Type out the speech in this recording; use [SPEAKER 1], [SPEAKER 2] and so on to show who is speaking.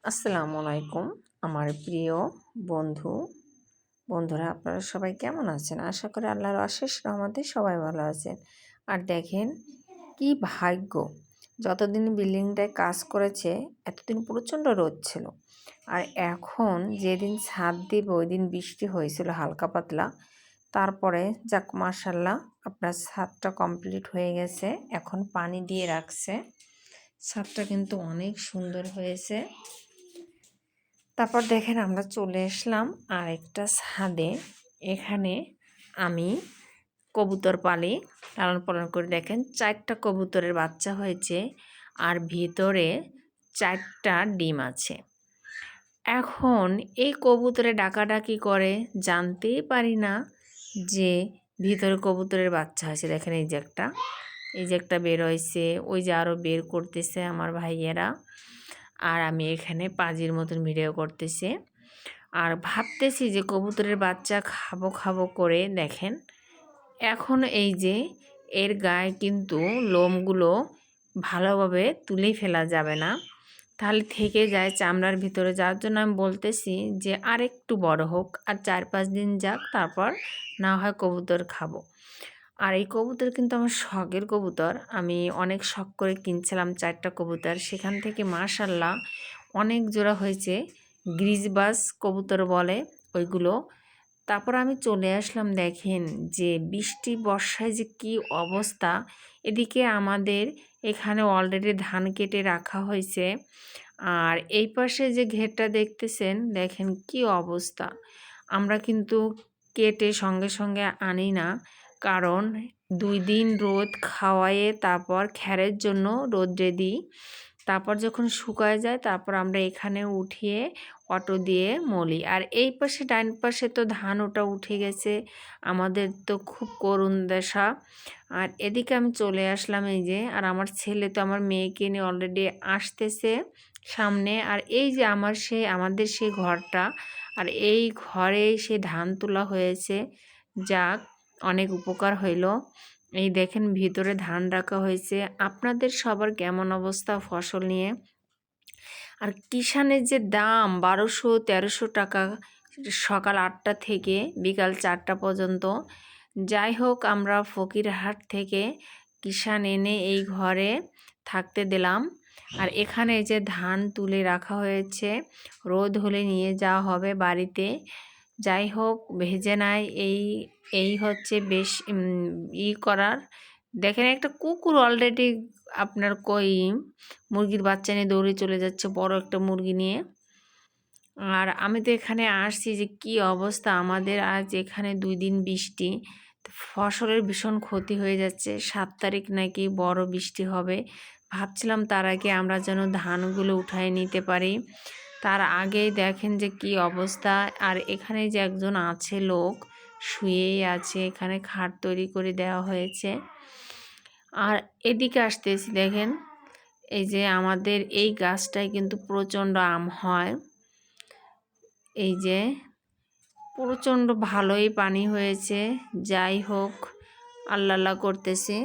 [SPEAKER 1] আসসালামু আলাইকুম আমার প্রিয় বন্ধুরা, আপনারা সবাই কেমন আছেন? আশা করি আল্লাহর অশেষ রহমতে সবাই ভালো আছেন। আর দেখেন কি ভাগ্য, যতদিন বিল্ডিংটায় কাজ করেছে এতদিন প্রচণ্ড রোদ ছিল, আর এখন যেদিন ছাদ দিব ওই দিন বৃষ্টি হয়েছিল হালকা পাতলা। তারপরে যাক মাশাল্লাহ, আপনার ছাদটা কমপ্লিট হয়ে গেছে, এখন পানি দিয়ে রাখছে। ছাদটা কিন্তু অনেক সুন্দর হয়েছে। তারপর দেখেন আমরা চলে আসলাম আরেকটা ছাদে। এখানে আমি কবুতর লালন পালন করে। দেখেন 4টা কবুতরের বাচ্চা হয়েছে, আর ভিতরে 4টা ডিম আছে। এখন এই কবুতরে ডাকাডাকি করে, জানতেই পারি না যে ভিতরে কবুতরের বাচ্চা হয়েছে। দেখেন এই যে একটা বের হয়েছে, ওই যে আরও বের করতেছে আমার ভাইয়েরা, আর আমি এখানে পাজির মতন ভিডিও করতেছি। আর ভাবতেছি যে কবুতরের বাচ্চা খাবো খাবো করে। দেখেন এখন এই যে এর গায়ে কিন্তু লোমগুলো ভালোভাবে তুলে ফেলা যাবে না, তাহলে থেকে যায় চামড়ার ভিতরে। যার জন্য আমি বলতেছি যে আর একটু বড় হোক, আর 4-5 দিন যাক, তারপর না হয় কবুতর খাবো। আর এই কবুতর কিন্তু আমার শখের কবুতর, আমি অনেক শখ করে কিনছিলাম 4টা কবুতর। সেখান থেকে মাশাল্লাহ অনেক জোড়া হয়েছে, গ্রিজবাস কবুতর বলে ওইগুলো। তারপর আমি চলে আসলাম। দেখেন যে বৃষ্টি বর্ষায় যে কি অবস্থা। এদিকে আমাদের এখানে অলরেডি ধান কেটে রাখা হয়েছে, আর এই পাশে যে ঘেরটা দেখতেছেন, দেখেন কি অবস্থা। আমরা কিন্তু কেটে সঙ্গে সঙ্গে আনি না, কারণ 2 দিন রোদ খাওয়ায়ে তারপর খ্যারের জন্য রোদ্রে দিই। তারপর যখন শুকায় যায়, তারপর আমরা এখানে উঠিয়ে অটো দিয়ে মলি। আর এই পাশে ডান পাশে তো ধান ওটা উঠে গেছে, আমাদের তো খুব করুণ দশা। আর এদিকে আমি চলে আসলাম এই যে, আর আমার ছেলে তো আমার মেয়েকে নিয়ে অলরেডি আসতেছে সামনে। আর এই যে আমাদের সেই ঘরটা, আর এই ঘরে সে ধান তোলা হয়েছে। যাক, অনেক উপকার হইল। এই দেখেন ভিতরে ধান রাখা হয়েছে। আপনাদের সবার কেমন অবস্থা ফসল নিয়ে? আর কিষানের যে দাম 1200-1300 টাকা, সকাল 8টা থেকে বিকাল 4টা পর্যন্ত। যাই হোক, আমরা ফকিরহাট থেকে কিষান এনে এই ঘরে থাকতে দিলাম। আর এখানে যে ধান তুলে রাখা হয়েছে, রোদ হলে নিয়ে যাওয়া হবে বাড়িতে। যাই হোক, ভেজে নাই, এই হচ্ছে বেশ করার। দেখেন একটা কুকুর অলরেডি আপনার মুরগির বাচ্চা নিয়ে দৌড়ে চলে যাচ্ছে, বড় একটা মুরগি নিয়ে। আর আমি তো এখানে আসছি যে কি অবস্থা আমাদের। আজ এখানে 2 দিন বৃষ্টি, ফসলের ভীষণ ক্ষতি হয়ে যাচ্ছে। 7 তারিখ নাকি বড় বৃষ্টি হবে। ভাবছিলাম তার আগে আমরা যেন ধানগুলো উঠায় নিতে পারি। তার আগেই দেখেন যে কি অবস্থা। আর এখানে যে একজন আছে লোক, শুয়েই আছে, এখানে খাট তৈরি করে দেওয়া হয়েছে। আর এদিকে আসতেছি, দেখেন এই যে আমাদের এই গাছটায় কিন্তু প্রচণ্ড আম হয়। এই যে প্রচণ্ড ভালোই পানি হয়েছে। যাই হোক, আল্লাহ করতেছি।